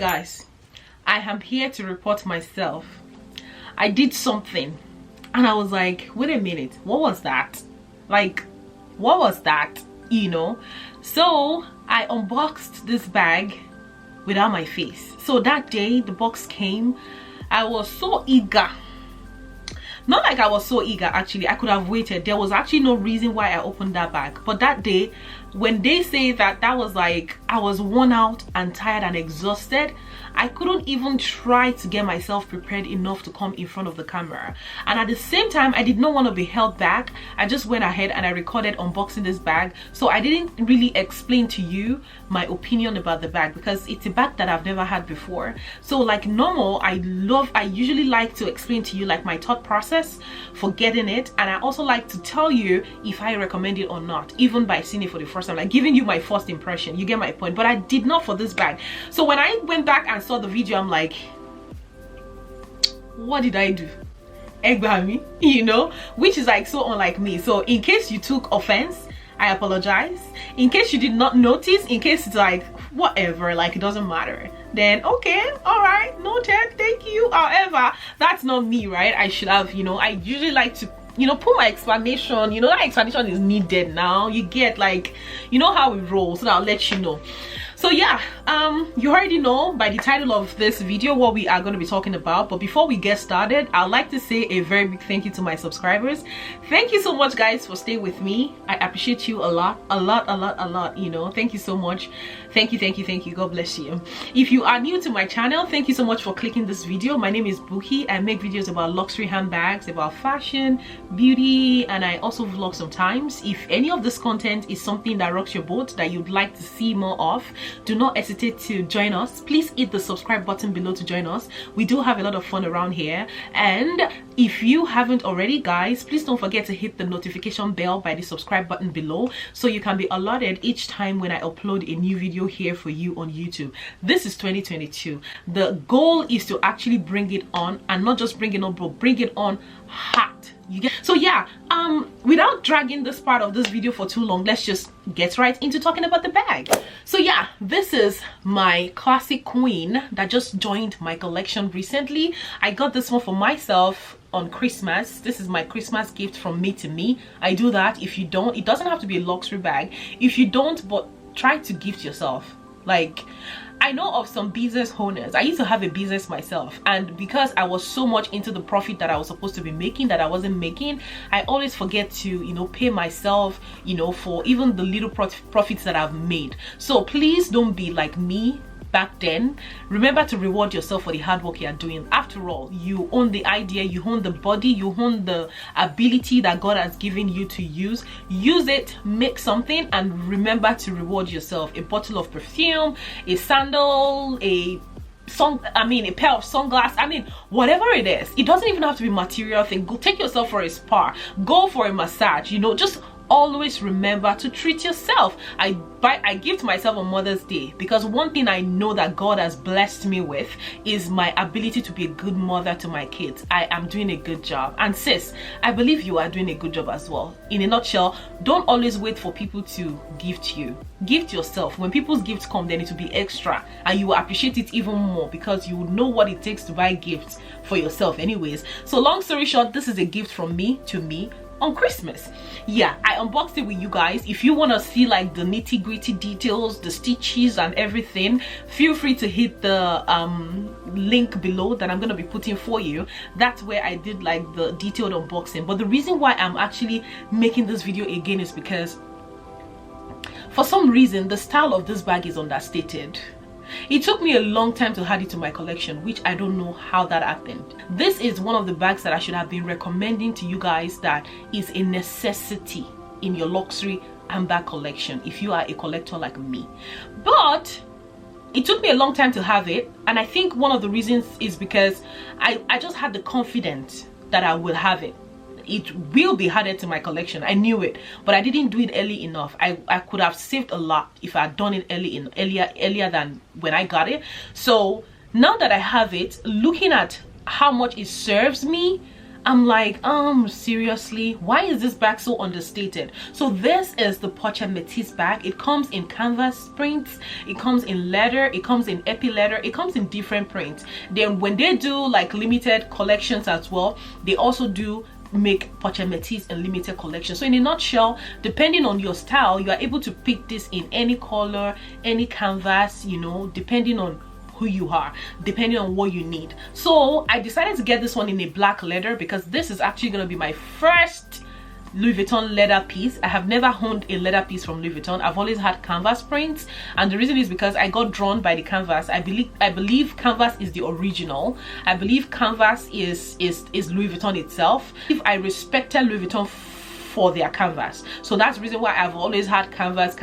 guys, I am here to report myself. I did something and I was like, wait a minute, what was that? Like, what was that? You know? So I unboxed this bag without my face. So that day the box came, I was so eager. Not like I was so eager, actually. I could have waited. There was actually no reason why I opened that bag. But that day, when they say that, that was like, I was worn out and tired and exhausted. I couldn't even try to get myself prepared enough to come in front of the camera. And at the same time, I did not want to be held back. I just went ahead and I recorded unboxing this bag. So I didn't really explain to you my opinion about the bag because it's a bag that I've never had before. So like normal, I usually like to explain to you like my thought process for getting it. And I also like to tell you if I recommend it or not, even by seeing it for the first time, like giving you my first impression. You get my point? But I did not for this bag. So when I went back and saw the video, I'm like, what did I do? Egbami, you know, which is like so unlike me. So in case you took offense, I apologize. In case you did not notice, in case it's like whatever, like it doesn't matter, then okay, all right, noted, thank you. However, that's not me, right? I should have, you know, I usually like to, you know, put my explanation, you know, that explanation is needed now. You get like, you know how we roll, so that I'll let you know. So yeah, you already know by the title of this video what we are going to be talking about. But before we get started, I'd like to say a very big thank you to my subscribers. Thank you so much, guys, for staying with me. I appreciate you a lot, you know. Thank you so much. Thank you. God bless you. If you are new to my channel, thank you so much for clicking this video. My name is Buki. I make videos about luxury handbags, about fashion, beauty, and I also vlog sometimes. If any of this content is something that rocks your boat, that you'd like to see more of, do not hesitate to join us. Please hit the subscribe button below to join us. We do have a lot of fun around here. And if you haven't already, guys, please don't forget to hit the notification bell by the subscribe button below so you can be alerted each time when I upload a new video here for you on YouTube. This is 2022. The goal is to actually bring it on, and not just bring it on, but bring it on hot. You get? So yeah, without dragging this part of this video for too long, let's just get right into talking about the bag. So yeah, this is my classic queen that just joined my collection recently. I got this one for myself on Christmas. This is my Christmas gift from me to me. I do that. If you don't, it doesn't have to be a luxury bag. If you don't, but try to gift yourself. Like, I know of some business owners. I used to have a business myself, and because I was so much into the profit that I was supposed to be making that I wasn't making, I always forget to, you know, pay myself, you know, for even the little profits that I've made. So please don't be like me back then. Remember to reward yourself for the hard work you are doing. After all, you own the idea, you own the body, you own the ability that God has given you to use it, make something, and remember to reward yourself. A bottle of perfume, a sandal, a pair of sunglasses, whatever it is. It doesn't even have to be material thing. Go take yourself for a spa, go for a massage, you know. Just always remember to treat yourself. I gift myself on Mother's Day because one thing I know that God has blessed me with is my ability to be a good mother to my kids. I am doing a good job, and sis, I believe you are doing a good job as well. In a nutshell, don't always wait for people to gift you. Gift yourself. When people's gifts come, then it will be extra, and you will appreciate it even more because you will know what it takes to buy gifts for yourself anyways. So long story short, this is a gift from me to me on Christmas. Yeah, I unboxed it with you guys. If you want to see like the nitty-gritty details, the stitches and everything, feel free to hit the link below that I'm going to be putting for you. That's where I did like the detailed unboxing. But the reason why I'm actually making this video again is because for some reason the style of this bag is understated. It took me a long time to add it to my collection, which I don't know how that happened. This is one of the bags that I should have been recommending to you guys that is a necessity in your luxury handbag collection if you are a collector like me. But it took me a long time to have it, and I think one of the reasons is because I just had the confidence that I will have it. It will be added to my collection. I knew it, but I didn't do it early enough. I could have saved a lot if I had done it earlier than when I got it. So now that I have it, looking at how much it serves me, I'm like, seriously, why is this bag so understated? So this is the Pochette Metis bag. It comes in canvas prints, it comes in leather, it comes in epi leather, it comes in different prints. Then when they do like limited collections as well, they also do make Pochette Metis in limited collection. So in a nutshell, depending on your style, you are able to pick this in any color, any canvas, you know, depending on who you are, depending on what you need. So I decided to get this one in a black leather because this is actually going to be my first Louis Vuitton leather piece. I have never owned a leather piece from Louis Vuitton. I've always had canvas prints, and the reason is because I got drawn by the canvas. I believe canvas is the original. I believe canvas is Louis Vuitton itself. If I respected Louis Vuitton for their canvas, so that's the reason why I've always had canvas.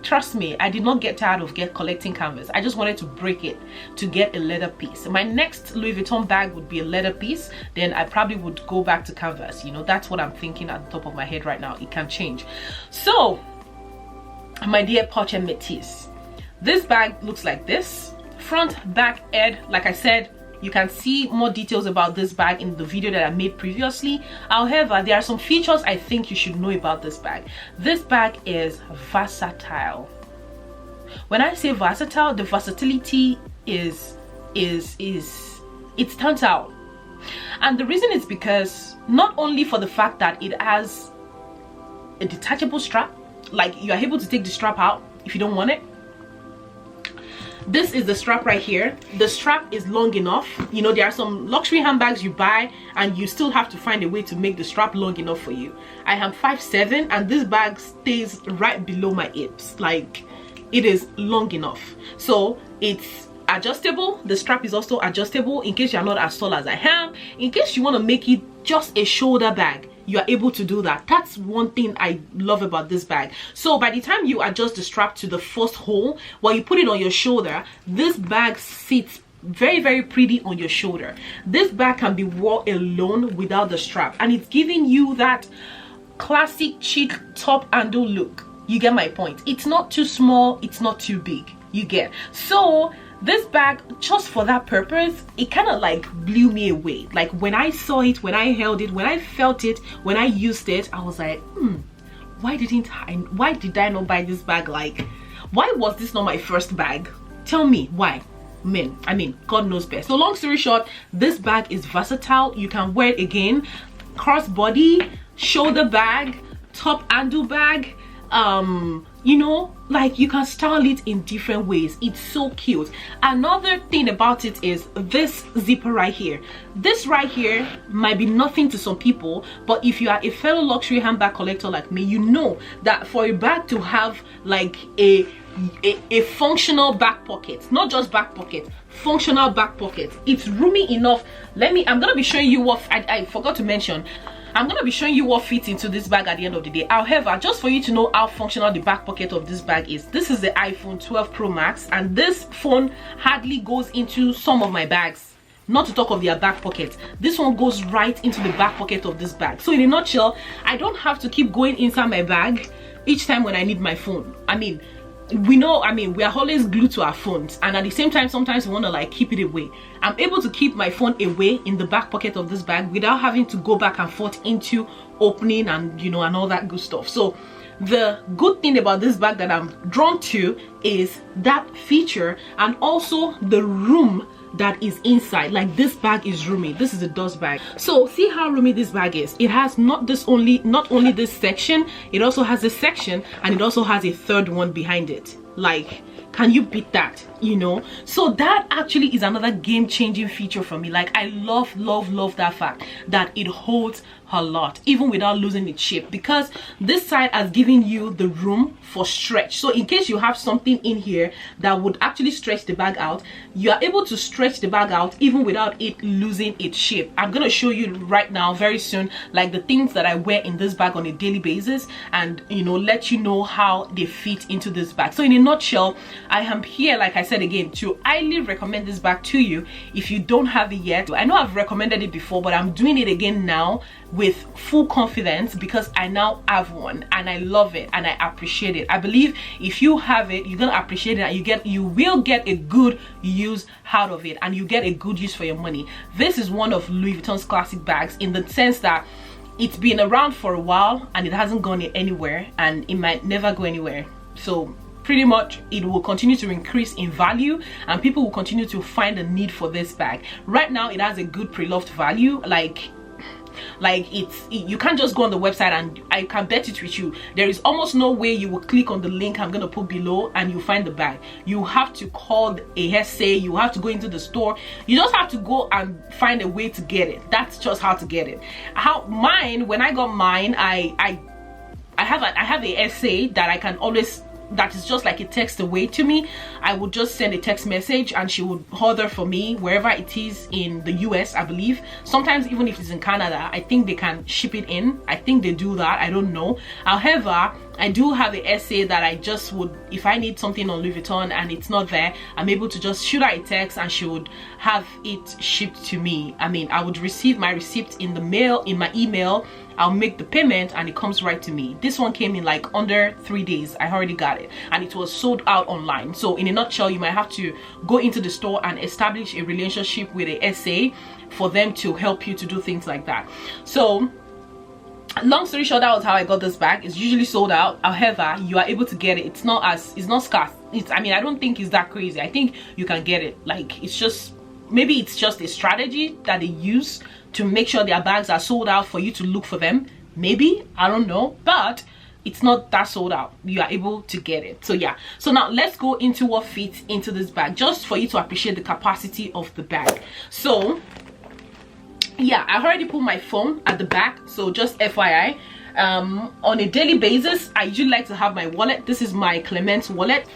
Trust me, I did not get tired of collecting canvas. I just wanted to break it to get a leather piece. My next Louis Vuitton bag would be a leather piece. Then I probably would go back to canvas. You know, that's what I'm thinking at the top of my head right now. It can change. So, my dear Pochette Metis, this bag looks like this. Front, back, head. Like I said, you can see more details about this bag in the video that I made previously. However, there are some features I think you should know about this bag. This bag is versatile. When I say versatile, the versatility it stands out. And the reason is because not only for the fact that it has a detachable strap, like you are able to take the strap out if you don't want it. This is the strap right here. The strap is long enough. You know, there are some luxury handbags you buy and you still have to find a way to make the strap long enough for you. I am 5'7" and this bag stays right below my hips. Like, it is long enough. So it's adjustable. The strap is also adjustable in case you're not as tall as I am. In case you want to make it just a shoulder bag, you are able to do that. That's one thing I love about this bag. So by the time you adjust the strap to the first hole, while you put it on your shoulder, this bag sits very pretty on your shoulder. This bag can be worn alone without the strap, and it's giving you that classic chic top handle look. You get my point? It's not too small, it's not too big. You get? So this bag, just for that purpose, it kind of like blew me away. Like when I saw it, when I held it, when I felt it, when I used it, I was like, why did I not buy this bag? Like, why was this not my first bag? Tell me why. I mean, God knows best. So long story short, this bag is versatile. You can wear it again, crossbody, shoulder bag, top handle bag. You know, like you can style it in different ways. It's so cute. Another thing about it is this zipper right here. This right here might be nothing to some people, but if you are a fellow luxury handbag collector like me, you know that for a bag to have like a functional back pocket, not just back pocket, functional back pocket, it's roomy enough. I'm gonna be showing you what I forgot to mention. I'm going to be showing you what fits into this bag at the end of the day. However, just for you to know how functional the back pocket of this bag is, this is the iPhone 12 Pro Max, and this phone hardly goes into some of my bags, not to talk of their back pockets. This one goes right into the back pocket of this bag. So in a nutshell, I don't have to keep going inside my bag each time when I need my phone. I mean, we are always glued to our phones, and at the same time sometimes we want to like keep it away. I'm able to keep my phone away in the back pocket of this bag without having to go back and forth into opening and, you know, and all that good stuff. So the good thing about this bag that I'm drawn to is that feature, and also the room that is inside. Like, this bag is roomy. This is a dust bag. So see how roomy this bag is. It has not only this section, it also has this section, and it also has a third one behind it. Like, can you beat that? You know, so that actually is another game-changing feature for me. Like, I love that fact that it holds a lot even without losing its shape, because this side has given you the room for stretch. So in case you have something in here that would actually stretch the bag out, you are able to stretch the bag out even without it losing its shape. I'm gonna show you right now very soon, like the things that I wear in this bag on a daily basis, and, you know, let you know how they fit into this bag. So in a nutshell, I am here, like I said again, to highly recommend this bag to you if you don't have it yet. I know I've recommended it before, but I'm doing it again now with full confidence because I now have one and I love it and I appreciate it. I believe if you have it, you're gonna appreciate it and you will get a good use out of it, and you get a good use for your money. This is one of Louis Vuitton's classic bags in the sense that it's been around for a while and it hasn't gone anywhere, and it might never go anywhere. So pretty much it will continue to increase in value and people will continue to find a need for this bag. Right now it has a good pre-loved value. You can't just go on the website, and I can bet it with you, there is almost no way you will click on the link I'm gonna put below and you find the bag. You have to call a SA, you have to go into the store, you just have to go and find a way to get it. That's just how to get it. When I got mine, I have a SA that I can always, that is just like a text away to me. I would just send a text message and she would order for me wherever it is in the US, I believe. Sometimes even if it's in Canada, I think they can ship it in. I think they do that, I don't know. However, I do have a SA that I just would, if I need something on Louis Vuitton and it's not there, I'm able to just shoot her a text and she would have it shipped to me. I mean, I would receive my receipt in the mail, in my email, I'll make the payment and it comes right to me. This one came in like under 3 days. I already got it and it was sold out online. So in a nutshell, you might have to go into the store and establish a relationship with a SA for them to help you to do things like that. So long story short, that was how I got this bag. It's usually sold out. However, you are able to get it. It's not scarce. I mean, I don't think it's that crazy. I think you can get it. Like, it's just, maybe it's just a strategy that they use to make sure their bags are sold out for you to look for them. Maybe, I don't know, but it's not that sold out. You are able to get it. So yeah, so now let's go into what fits into this bag, just for you to appreciate the capacity of the bag. So yeah, I already put my phone at the back, so just FYI, on a daily basis I usually like to have my wallet. This is my Clemence wallet.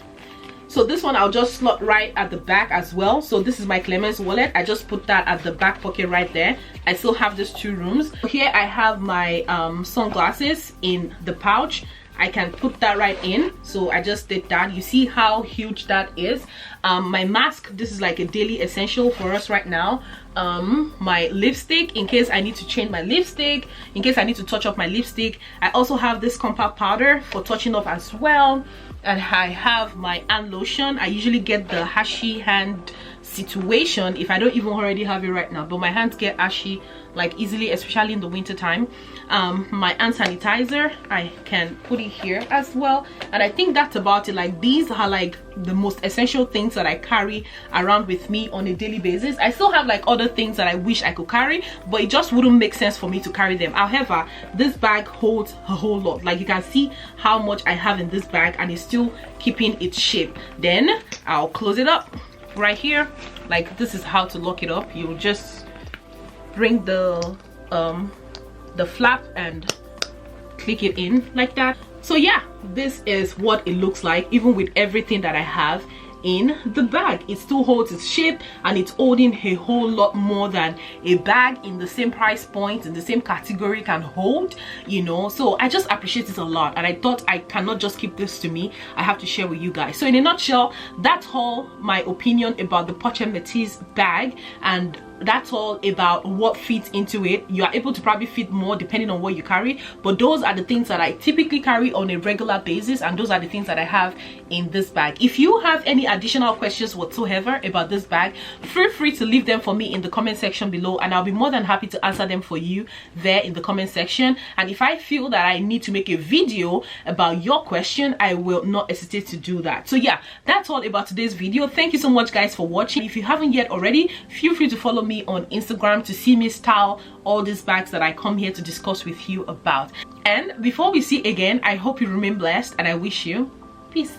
So this one I'll just slot right at the back as well. So this is my Clemence wallet. I just put that at the back pocket right there. I still have these 2 rooms. Here I have my sunglasses in the pouch. I can put that right in, so I just did that. You see how huge that is. My mask, this is like a daily essential for us right now. My lipstick, in case I need to change my lipstick, in case I need to touch up my lipstick. I also have this compact powder for touching up as well. And I have my hand lotion. I usually get the ashy hand situation if I don't even already have it right now, but my hands get ashy like easily, especially in the winter time. My hand sanitizer, I can put it here as well, and I think that's about it. Like, these are like the most essential things that I carry around with me on a daily basis. I still have like other things that I wish I could carry, but it just wouldn't make sense for me to carry them. However, this bag holds a whole lot. Like, you can see how much I have in this bag and it's still keeping its shape. Then I'll close it up right here. Like, this is how to lock it up. You'll just bring the flap and click it in like that. So yeah, this is what it looks like. Even with everything that I have in the bag, it still holds its shape and it's holding a whole lot more than a bag in the same price point, in the same category, can hold, you know. So I just appreciate it a lot, and I thought I cannot just keep this to me, I have to share with you guys. So in a nutshell, that's all my opinion about the Pochette Metis bag, and that's all about what fits into it. You are able to probably fit more depending on what you carry, but those are the things that I typically carry on a regular basis, and those are the things that I have in this bag. If you have any additional questions whatsoever about this bag, feel free to leave them for me in the comment section below, and I'll be more than happy to answer them for you there in the comment section. And if I feel that I need to make a video about your question, I will not hesitate to do that. So yeah, that's all about today's video. Thank you so much guys for watching. If you haven't yet already, feel free to follow me on Instagram to see me style all these bags that I come here to discuss with you about. And before we see again, I hope you remain blessed and I wish you peace.